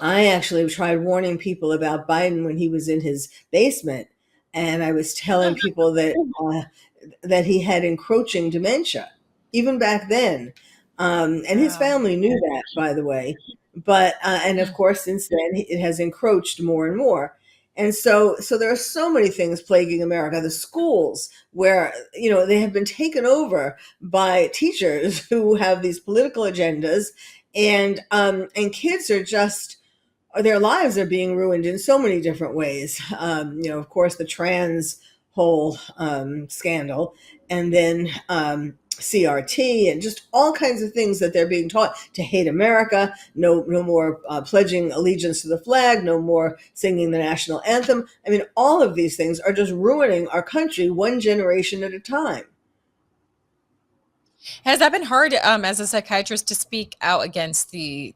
I actually tried warning people about Biden when he was in his basement, and I was telling people that he had encroaching dementia, even back then. And his family knew that, by the way. But and of course, since then, it has encroached more and more. And so there are so many things plaguing America. The schools, where they have been taken over by teachers who have these political agendas, and kids are just, their lives are being ruined in so many different ways. Of course, the trans whole scandal, and then CRT, and just all kinds of things that they're being taught to hate America. No more pledging allegiance to the flag. No more singing the national anthem. I mean, all of these things are just ruining our country one generation at a time. Has that been hard as a psychiatrist to speak out against the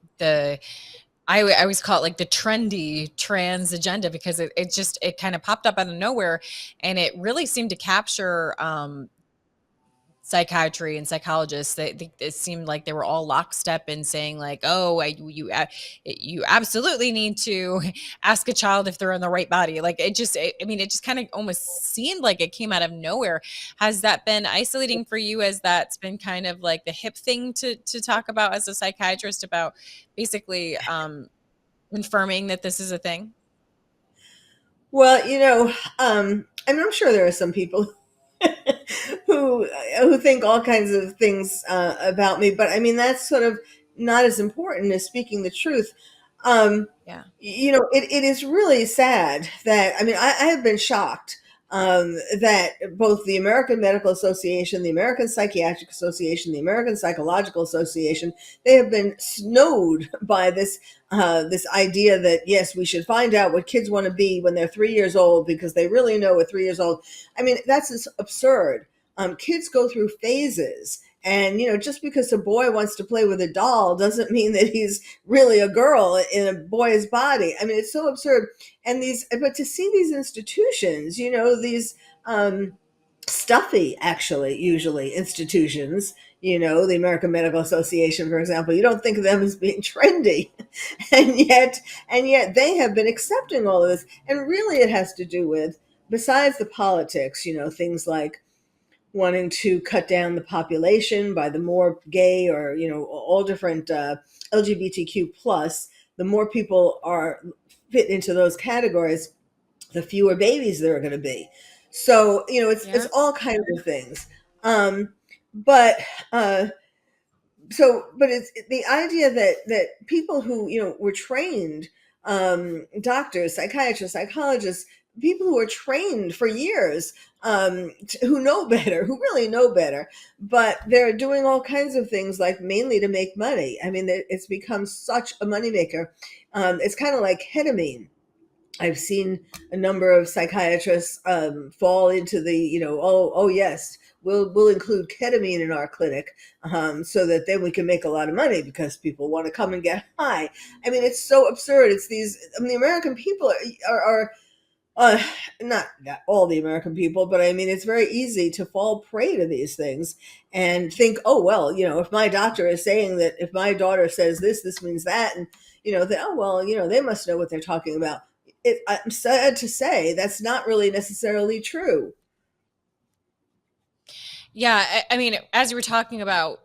I always call it the trendy trans agenda, because it kind of popped up out of nowhere, and it really seemed to capture psychiatry and psychologists. It seemed like they were all lockstep in saying you absolutely need to ask a child if they're in the right body. It just kind of almost seemed like it came out of nowhere. Has that been isolating for you, as that's been kind of the hip thing to talk about as a psychiatrist, about basically confirming that this is a thing? Well, I'm sure there are some people who think all kinds of things about me, but I mean, that's sort of not as important as speaking the truth. Yeah. It is really sad that, I mean, I have been shocked that both the American Medical Association, the American Psychiatric Association, the American Psychological Association, they have been snowed by this idea that, yes, we should find out what kids want to be when they're 3 years old, because they really know at 3 years old. I mean, that's just absurd. Kids go through phases. And, just because a boy wants to play with a doll doesn't mean that he's really a girl in a boy's body. I mean, it's so absurd. And but to see these institutions, these stuffy, actually, usually institutions, the American Medical Association, for example, you don't think of them as being trendy. and yet they have been accepting all of this. And really it has to do with, besides the politics, things like wanting to cut down the population by the more gay or, all different LGBTQ plus, the more people are fit into those categories, the fewer babies there are going to be. So, it's all kinds of things. But it's the idea that people who, were trained, doctors, psychiatrists, psychologists, people who are trained for years, who know better, who really know better, but they're doing all kinds of things, mainly to make money. I mean, it's become such a moneymaker. It's kind of like ketamine. I've seen a number of psychiatrists fall into the, oh yes, we'll include ketamine in our clinic, so that then we can make a lot of money because people want to come and get high. I mean, it's so absurd. It's these, I mean, the American people are not all the American people, but I mean, it's very easy to fall prey to these things and think, oh, well, if my doctor is saying that, if my daughter says this means that, and, oh, well, they must know what they're talking about. I'm sad to say that's not really necessarily true. Yeah, I mean, as you were talking about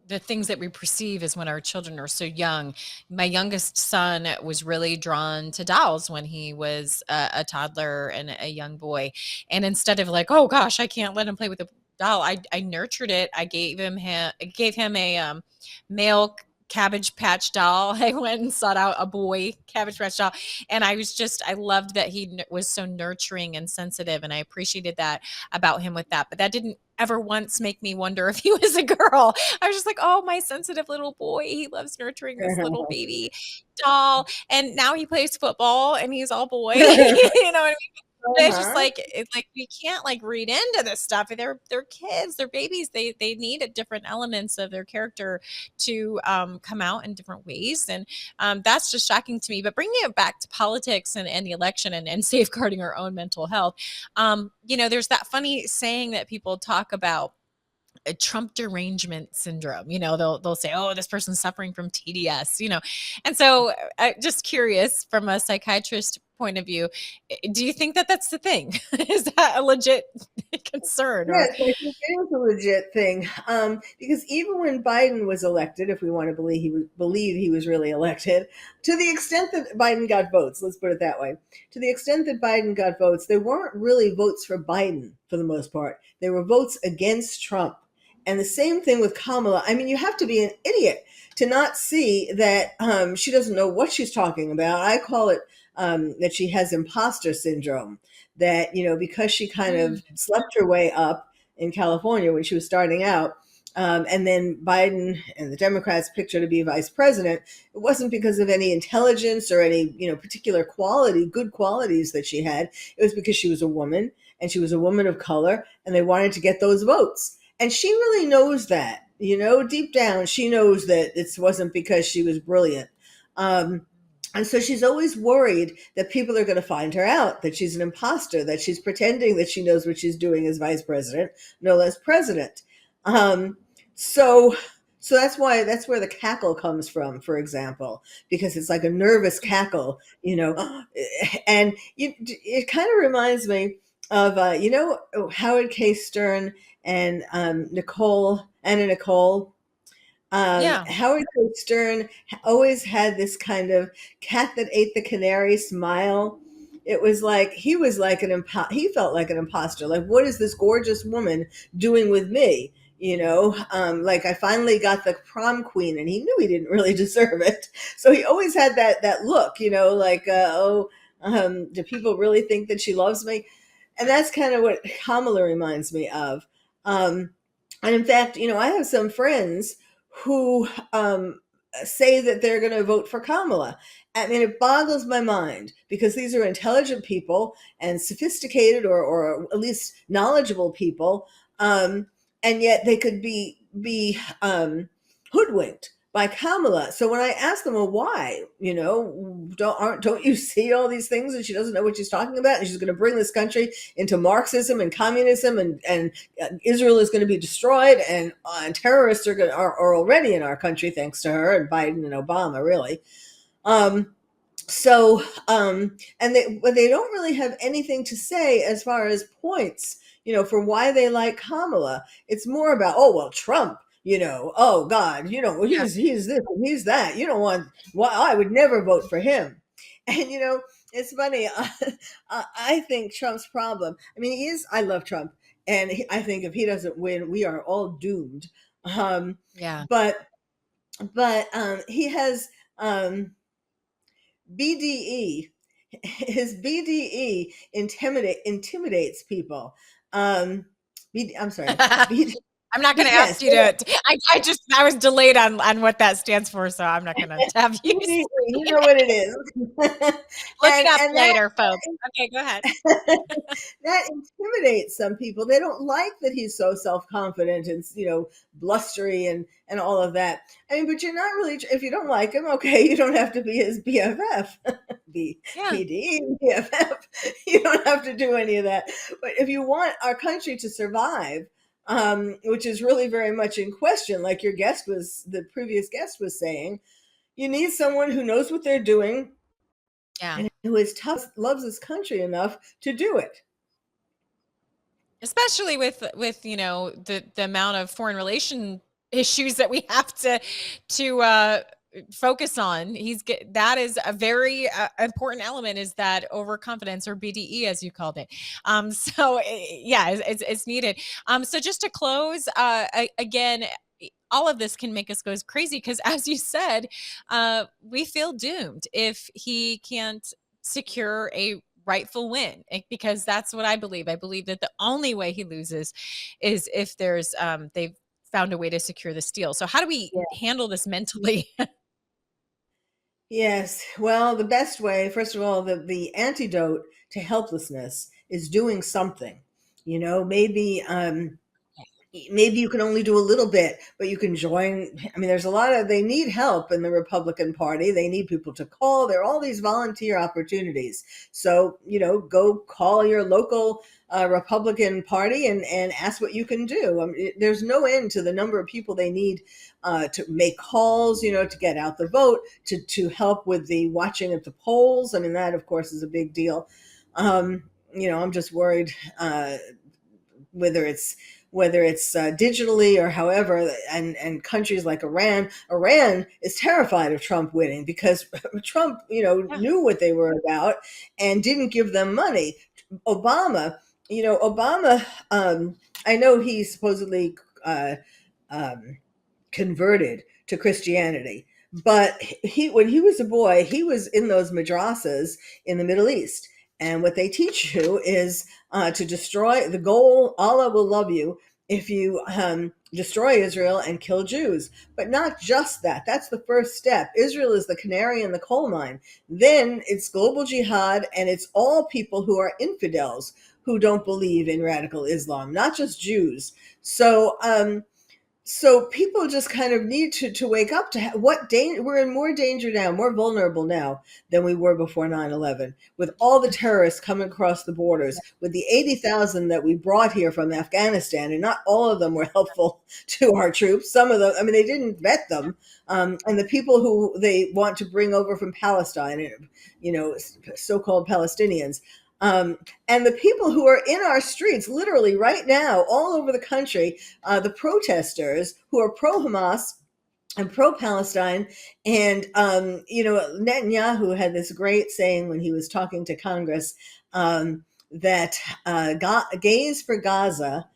the things that we perceive as when our children are so young, my youngest son was really drawn to dolls when he was a toddler and a young boy. And instead of like, oh gosh, I can't let him play with a doll, I nurtured it. I gave him a male Cabbage Patch doll. I went and sought out a boy Cabbage Patch doll, and I loved that he was so nurturing and sensitive, and I appreciated that about him with that. But that didn't ever once make me wonder if he was a girl. I was just like, oh, my sensitive little boy, he loves nurturing this little baby doll, and now he plays football and he's all boy. You know what I mean? It's just like, we can't like read into this stuff. They're kids, they're babies. They need different elements of their character to come out in different ways, and that's just shocking to me. But bringing it back to politics and the election and safeguarding our own mental health, there's that funny saying that people talk about, a Trump derangement syndrome. They'll say, oh, this person's suffering from TDS, and so just curious, from a psychiatrist point of view, do you think that that's the thing? Is that a legit concern? Yes, I think it is a legit thing, because even when Biden was elected, if we want to believe he was really elected, to the extent that Biden got votes, let's put it that way, to the extent that Biden got votes, they weren't really votes for Biden for the most part. They were votes against Trump. And the same thing with Kamala. I mean, you have to be an idiot to not see that she doesn't know what she's talking about. I call it that she has imposter syndrome, that, because she kind of slept her way up in California when she was starting out, and then Biden and the Democrats picked her to be vice president, it wasn't because of any intelligence or any, particular good qualities that she had. It was because she was a woman, and she was a woman of color, and they wanted to get those votes. And she really knows that, deep down, she knows that it wasn't because she was brilliant. And so she's always worried that people are going to find her out, that she's an imposter, that she's pretending that she knows what she's doing as vice president, no less president. So that's where the cackle comes from, for example, because it's like a nervous cackle, and it kind of reminds me of, Howard K. Stern and Anna Nicole. Yeah. Howard K. Stern always had this kind of cat that ate the canary smile. It was like he was like he felt like an imposter. Like, what is this gorgeous woman doing with me? Like, I finally got the prom queen, and he knew he didn't really deserve it. So he always had that look, like, do people really think that she loves me? And that's kind of what Kamala reminds me of. And in fact, I have some friends who say that they're going to vote for Kamala. I mean, it boggles my mind, because these are intelligent people and sophisticated or at least knowledgeable people, and yet they could be hoodwinked by Kamala. So when I ask them, well, why, don't you see all these things, and she doesn't know what she's talking about, and she's going to bring this country into Marxism and communism, and Israel is going to be destroyed, and terrorists are already in our country thanks to her and Biden and Obama, really. And they don't really have anything to say as far as points, for why they like Kamala. It's more about, oh, well, Trump, oh God, he's this and he's that. I would never vote for him. And, it's funny. I think Trump's problem, I mean, I love Trump. And I think if he doesn't win, we are all doomed. Yeah. But he has BDE. His BDE intimidates people. I'm sorry. I'm not going to Yes, ask you to. I was delayed on what that stands for, so I'm not going to have you. you know what it is. Look it up and later, folks. Okay, go ahead. that intimidates some people. They don't like that he's so self-confident and blustery and all of that. I mean, but you're not really. If you don't like him, okay, you don't have to be his BFF, BD, BFF. You don't have to do any of that. But if you want our country to survive, which is really very much in question, like the previous guest was saying, you need someone who knows what they're doing, and who is tough, loves this country enough to do it. Especially with the amount of foreign relation issues that we have to focus on. That is a very important element, is that overconfidence, or BDE as you called it. So it's needed. So just to close, again, all of this can make us go crazy because, as you said, we feel doomed if he can't secure a rightful win, because that's what I believe. I believe that the only way he loses is if there's they've found a way to secure this deal. So how do we handle this mentally? Yes. Well, the best way, first of all, the antidote to helplessness is doing something. Maybe you can only do a little bit, but you can join. I mean, they need help in the Republican Party. They need people to call. There are all these volunteer opportunities. So, go call your local Republican Party and ask what you can do. I mean, there's no end to the number of people they need to make calls, to get out the vote, to help with the watching at the polls. I mean, that, of course, is a big deal. I'm just worried whether it's digitally or however, and countries like Iran is terrified of Trump winning because Trump, knew what they were about and didn't give them money. Obama, I know he supposedly converted to Christianity, but when he was a boy, he was in those madrasas in the Middle East. And what they teach you is to destroy the goal. Allah will love you if you destroy Israel and kill Jews. But not just that. That's the first step. Israel is the canary in the coal mine. Then it's global jihad, and it's all people who are infidels who don't believe in radical Islam, not just Jews. So people just kind of need to wake up to we're in more danger now, more vulnerable now than we were before 9/11, with all the terrorists coming across the borders, with the 80,000 that we brought here from Afghanistan, and not all of them were helpful to our troops. Some of them, I mean, they didn't vet them. And the people who they want to bring over from Palestine, so-called Palestinians, and the people who are in our streets, literally right now, all over the country, the protesters who are pro-Hamas and pro-Palestine. And, Netanyahu had this great saying when he was talking to Congress, that gays for Gaza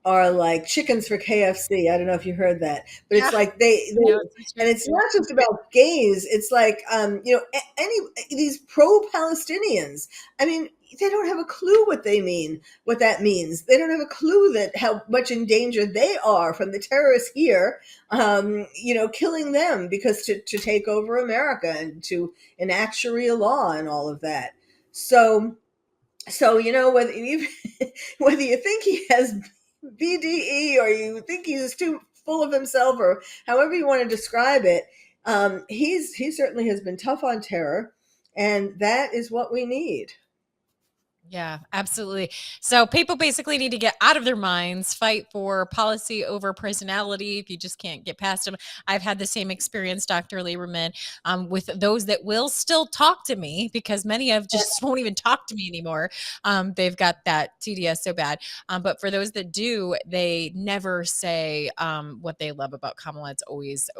are like chickens for KFC. I don't know if you heard that, but it's like and it's not just about gays. It's like, these pro-Palestinians. I mean, they don't have a clue what that means. They don't have a clue that how much in danger they are from the terrorists here, killing them because to take over America and to enact Sharia law and all of that. So whether you think he has BDE or you think he's too full of himself or however you want to describe it, he certainly has been tough on terror, and that is what we need. Yeah, absolutely. So people basically need to get out of their minds, fight for policy over personality if you just can't get past them. I've had the same experience, Dr. Lieberman, with those that will still talk to me, because many of just won't even talk to me anymore. They've got that TDS so bad. But for those that do, they never say what they love about Kamala. It's always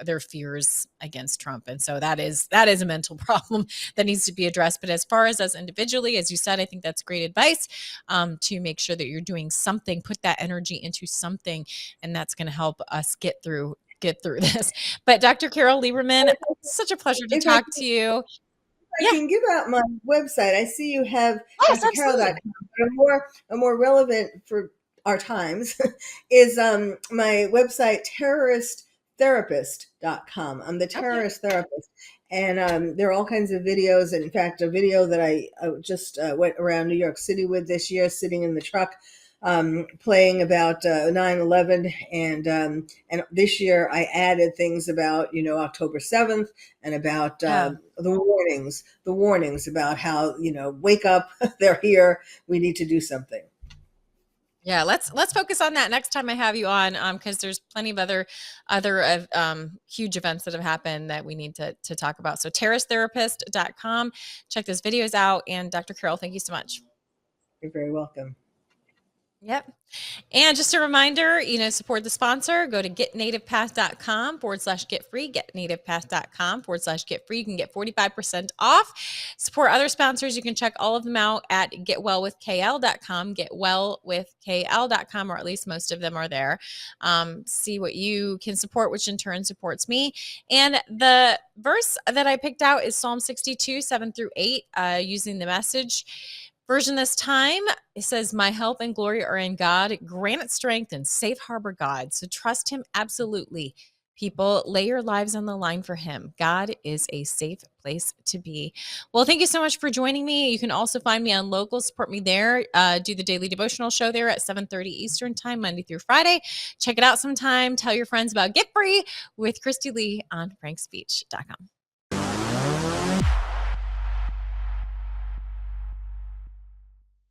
their fears against Trump. And so that is a mental problem that needs to be addressed. But as far as us individually, as you said, I think that's great advice, to make sure that you're doing something, put that energy into something, and that's going to help us get through this. But Dr. Carol Lieberman, such a pleasure to talk to you. I can give out my website. I see you have drcarol.com, but a more relevant for our times, is my website, terroristtherapist.com. I'm the terrorist therapist. And there are all kinds of videos. And in fact, a video that I just went around New York City with this year, sitting in the truck, playing about 9/11, and this year I added things about October 7th and about the warnings about how wake up, they're here, we need to do something. Yeah, let's focus on that next time I have you on, because there's plenty of other huge events that have happened that we need to talk about. So terroristtherapist.com. Check those videos out. And Dr. Carol, thank you so much. You're very welcome. Yep. And just a reminder, support the sponsor. Go to getnativepath.com/get free, getnativepath.com/get free. You can get 45% off. Support other sponsors. You can check all of them out at getwellwithkl.com, getwellwithkl.com, or at least most of them are there. See what you can support, which in turn supports me. And the verse that I picked out is Psalm 62, 7-8, using the Message version this time. It says, my help and glory are in God, granite strength and safe harbor God. So trust him absolutely. People, lay your lives on the line for him. God is a safe place to be. Well, thank you so much for joining me. You can also find me on Local. Support me there. Do the daily devotional show there at 7:30 Eastern time, Monday through Friday. Check it out sometime. Tell your friends about Get Free with KRISTI Leigh on frankspeech.com.